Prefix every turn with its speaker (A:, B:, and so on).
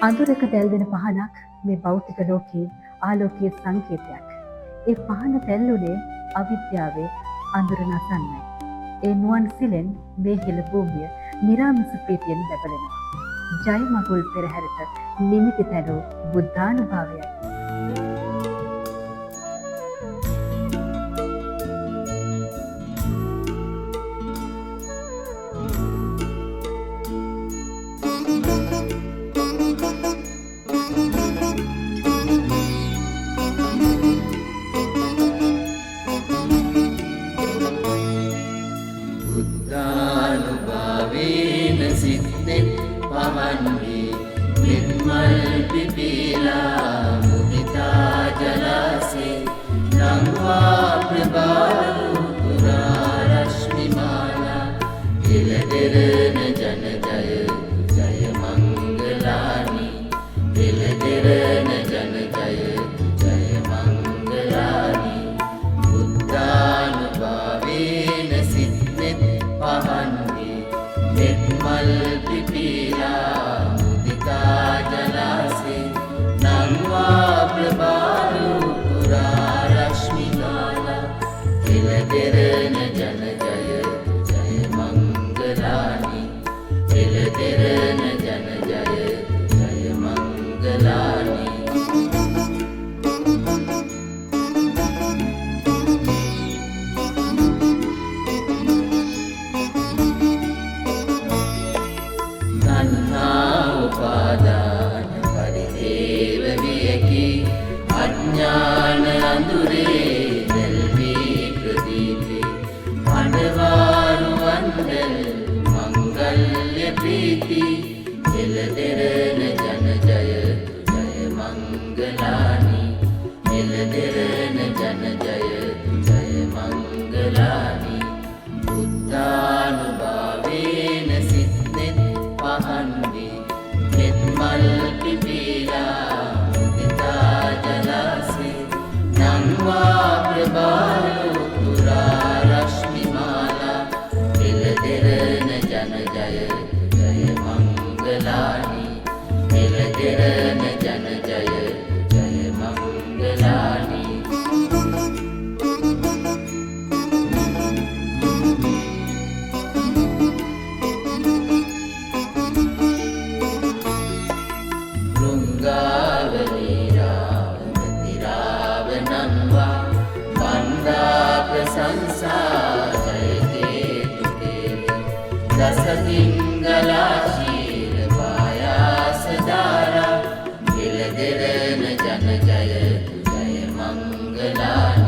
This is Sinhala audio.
A: අඳුරක දැල්වෙන පහනක් මේ භෞතික ලෝකයේ ආලෝකයේ සංකේතයක්. ඒ පහන දැල්ලුනේ අවිද්‍යාවේ අඳුර නසන්නයි. ඒ නුවන් සිලෙන් මේ හෙළ භූමිය නිරාමිස ප්‍රීතියෙන් බැබලෙනවා. ජය මගුල් පෙරහැරට නිමිති තැනූ බුද්ධානුභාවයයි.
B: බුද්ධානුභාවේන සිත්නෙත් පවන්වී නිර්මල් පිපිලා මුදිතා ජලසේ නංවා ප්‍රභාව පුරා රශ්මි මාලා එළදෙරන ජන ජය මංගලානි එළදෙරන ජන ජය මංගලානි බුද්ධානුභාවේන සිත්නෙත් පවන්වී නිර්මල් පිපිලා මුදිතා ජලසේ නංවා ප්‍රභාව පුරා රශ්මි මාලා එළදෙරන ජන ජය මංගලානි එළදෙරන ජන ජය මංගලානි උපාදාන පරිදේව වියකි අඥාන අඳුරේ දැල්වී ප්‍රදීපේ අඬවාරු වන්දල් මංගල්‍ය ප්‍රීති එළදෙරන ජන ජය මංගලානි එළදෙරන ජන ජය මංගලානි බුද්ධානුභාවේන සිත්නෙත් පහන්වී නිර්මල් පිපිලා මුදිතා ජලසේ නංවා ප්‍රභාව පුරා රශ්මි මාලා එළදෙරන ජන ජය මංගලානි එළදෙරන ජන ජය මංගලානි නංවා වන්දා ප්‍රශංසා ජයකේතු දේවි දසකිංගලා ශීල පායාස ධාරා එළදෙරන ජන ජය මංගලානි